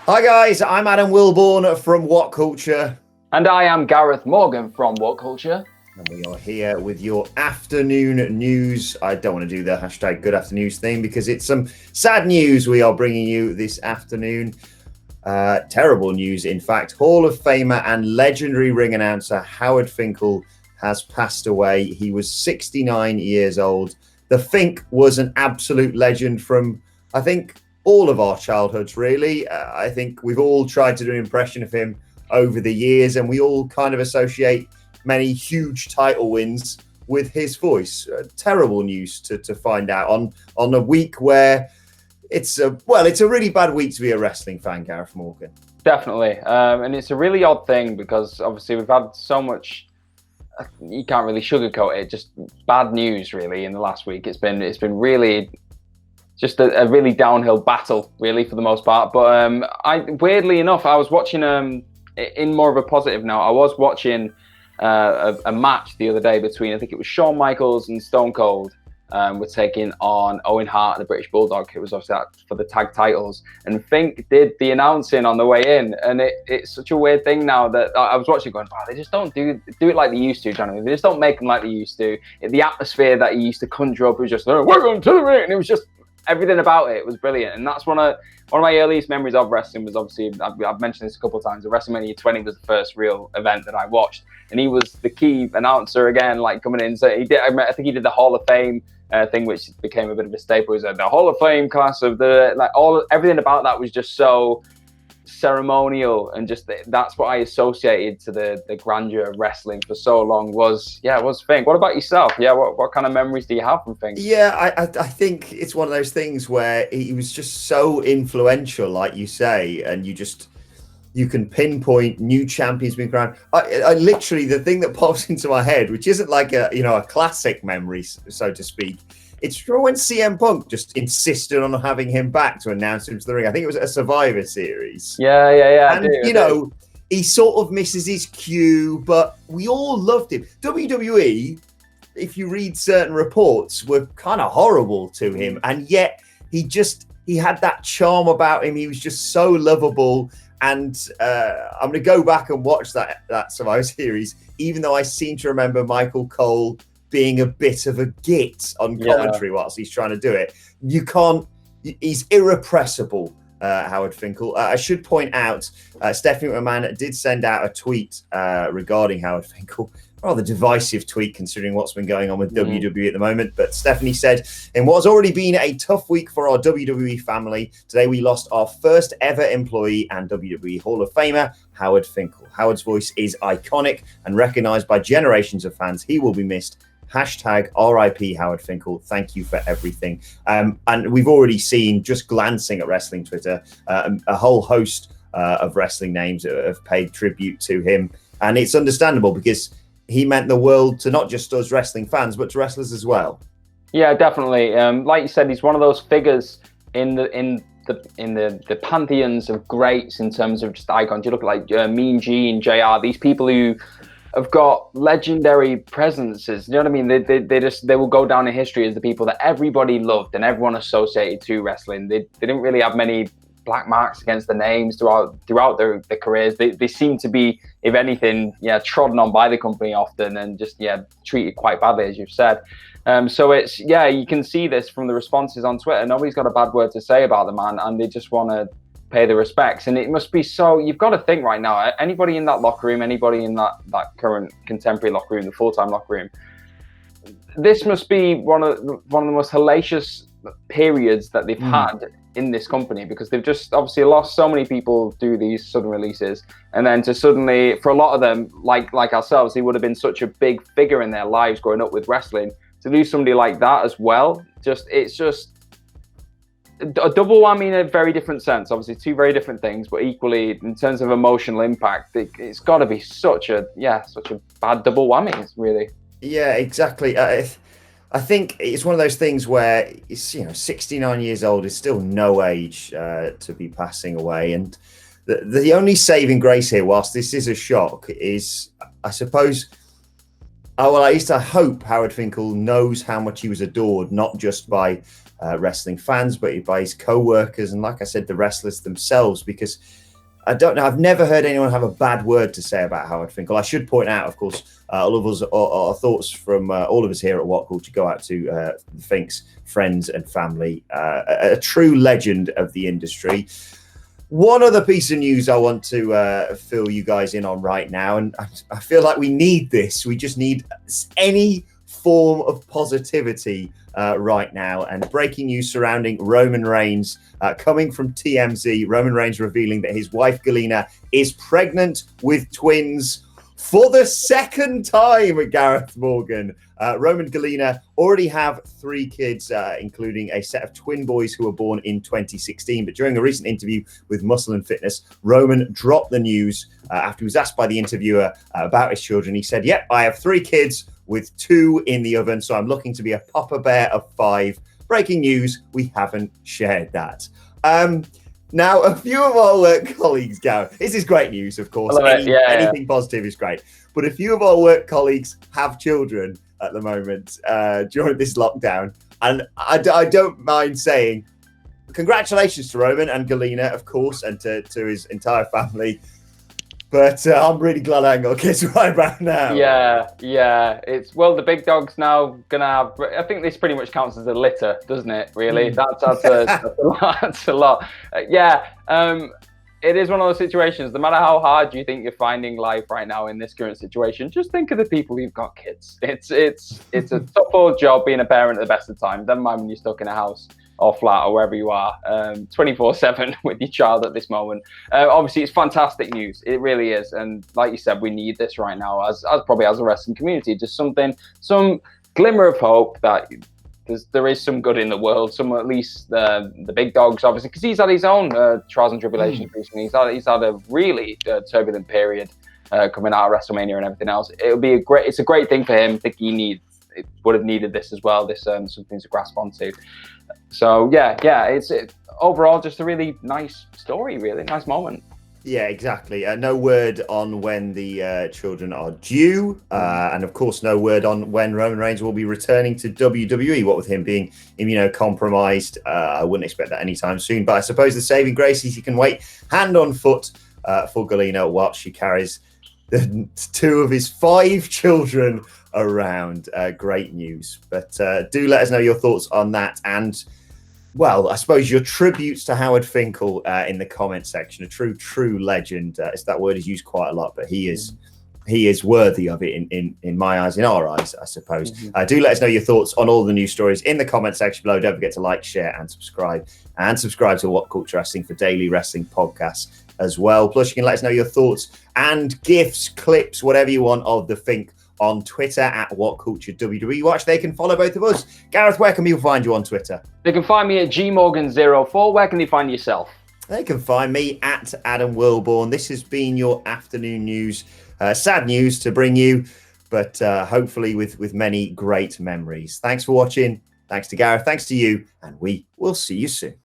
Hi guys, I'm Adam Wilborn from WhatCulture. And I am Gareth Morgan from WhatCulture. And we are here with your afternoon news. I don't want to do the hashtag good afternoons thing because it's some sad news we are bringing you this afternoon. Terrible news, in fact. Hall of Famer and legendary ring announcer Howard Finkel has passed away. He was 69 years old. The Fink was an absolute legend from, I think, all of our childhoods, really. I think we've all tried to do an impression of him over the years, and we all kind of associate many huge title wins with his voice. Terrible news to find out on a week where it's a really bad week to be a wrestling fan, Gareth Morgan. Definitely. And it's a really odd thing because obviously we've had so much, you can't really sugarcoat it, just bad news really in the last week. It's been really just a really downhill battle, really, for the most part. But weirdly enough, I was watching, in more of a positive note, I was watching a match the other day between, I think it was Shawn Michaels and Stone Cold, were taking on Owen Hart and the British Bulldog. It was obviously for the tag titles. And Fink did the announcing on the way in. And it's such a weird thing now that I was watching going, wow, they just don't do it like they used to, Johnny. They just don't make them like they used to. The atmosphere that he used to conjure up was just, oh, welcome to the ring. And it was just, everything about it was brilliant. And that's one of my earliest memories of wrestling was obviously, I've mentioned this a couple of times, WrestleMania 20 was the first real event that I watched. And he was the key announcer again, like coming in. So I think he did the Hall of Fame thing, which became a bit of a staple. It was the Hall of Fame class of everything about that was just so ceremonial, and just that's what I associated to the grandeur of wrestling for so long was Fink. What about yourself? What kind of memories do you have from Fink? I think it's one of those things where he was just so influential, like you say, and you can pinpoint new champions being crowned. I literally, the thing that pops into my head, which isn't like a classic memory, so to speak, it's when CM Punk just insisted on having him back to announce him to the ring. I think it was a Survivor Series. Yeah. And, he sort of misses his cue, but we all loved him. WWE, if you read certain reports, were kind of horrible to him. And yet he had that charm about him. He was just so lovable. And I'm going to go back and watch that Survivor Series, even though I seem to remember Michael Cole being a bit of a git on commentary whilst he's trying to do it. He's irrepressible, Howard Finkel. I should point out, Stephanie McMahon did send out a tweet regarding Howard Finkel. Rather divisive tweet considering what's been going on with WWE at the moment. But Stephanie said, in what has already been a tough week for our WWE family, today we lost our first ever employee and WWE Hall of Famer, Howard Finkel. Howard's voice is iconic and recognized by generations of fans. He will be missed. Hashtag RIP Howard Finkel. Thank you for everything. And we've already seen, just glancing at wrestling Twitter, a whole host of wrestling names that have paid tribute to him. And it's understandable because he meant the world to not just us wrestling fans, but to wrestlers as well. Yeah, definitely. Like you said, he's one of those figures in the pantheons of greats in terms of just icons. You look at like Mean Gene, JR, these people who have got legendary presences. You know what I mean? They will go down in history as the people that everybody loved and everyone associated to wrestling. They didn't really have many black marks against the names throughout their careers. They seem to be, if anything, trodden on by the company often and just treated quite badly, as you've said. So it's you can see this from the responses on Twitter. Nobody's got a bad word to say about the man, and they just want to pay the respects. And it must be so. You've got to think right now. Anybody in that locker room, anybody in that current contemporary locker room, the full-time locker room, this must be one of the most hellacious periods that they've had in this company, because they've just obviously lost so many people through these sudden releases, and then to suddenly, for a lot of them, like ourselves, he would have been such a big figure in their lives growing up with wrestling. To lose somebody like that as well, it's just a double whammy in a very different sense. Obviously, two very different things, but equally in terms of emotional impact, it's got to be such a bad double whammy, really. Yeah, exactly. I think it's one of those things where it's 69 years old is still no age to be passing away, and the only saving grace here, whilst this is a shock, is I suppose. At least I hope Howard Finkel knows how much he was adored, not just by wrestling fans, but by his co-workers and, like I said, the wrestlers themselves, because I don't know, I've never heard anyone have a bad word to say about Howard Finkel. I should point out, of course, all of us, our thoughts from all of us here at WhatCulture go out to Fink's friends and family, a true legend of the industry. One other piece of news I want to fill you guys in on right now, and I feel like we need this. We just need any form of positivity right now. And breaking news surrounding Roman Reigns coming from TMZ. Roman Reigns revealing that his wife Galina is pregnant with twins for the second time. Gareth Morgan. Roman and Galina already have 3 kids, including a set of twin boys who were born in 2016. But during a recent interview with Muscle and Fitness, Roman dropped the news after he was asked by the interviewer about his children. He said, "Yep, I have 3 kids with 2 in the oven, so I'm looking to be a papa bear of 5. Breaking news, we haven't shared that." Now, a few of our work colleagues, Gareth, this is great news, of course. Anything positive is great. But a few of our work colleagues have children at the moment during this lockdown. And I don't mind saying congratulations to Roman and Galina, of course, and to his entire family. But I'm really glad I ain't got kids right about now. Yeah. It's, well, the big dog's now gonna have. I think this pretty much counts as a litter, doesn't it? Really, that's a lot. That's a lot. It is one of those situations. No matter how hard you think you're finding life right now in this current situation, just think of the people who've got kids. It's a tough old job being a parent at the best of times. Never mind when you're stuck in a house or flat or wherever you are, 24/7 with your child at this moment. Obviously, it's fantastic news. It really is. And like you said, we need this right now as probably as a wrestling community. Just some glimmer of hope that there is some good in the world. Some, at least the big dogs, obviously, because he's had his own trials and tribulations recently. He's had a really turbulent period coming out of WrestleMania and everything else. It's a great thing for him. I think it would have needed this as well. This something to grasp onto. So yeah, it's overall just a really nice story, really nice moment. Yeah, exactly. No word on when the children are due, and of course, no word on when Roman Reigns will be returning to WWE. What with him being immunocompromised, I wouldn't expect that anytime soon. But I suppose the saving grace is he can wait hand on foot for Galina while she carries the 2 of his 5 children around. Great news. But do let us know your thoughts on that, and well, I suppose your tributes to Howard Finkel in the comment section. A true legend. That word is used quite a lot, but he is worthy of it in my eyes, in our eyes, I suppose. Do let us know your thoughts on all the news stories in the comment section below. Don't forget to like, share, and subscribe. And subscribe to WhatCulture Wrestling for daily wrestling podcasts as well. Plus, you can let us know your thoughts and GIFs, clips, whatever you want of the Fink on Twitter at WhatCultureWWE. Watch, they can follow both of us. Gareth, where can people find you on Twitter? They can find me at gmorgan04. Where can they find yourself? They can find me at Adam Wilborn. This has been your afternoon news. Sad news to bring you, but hopefully with many great memories. Thanks for watching. Thanks to Gareth. Thanks to you. And we will see you soon.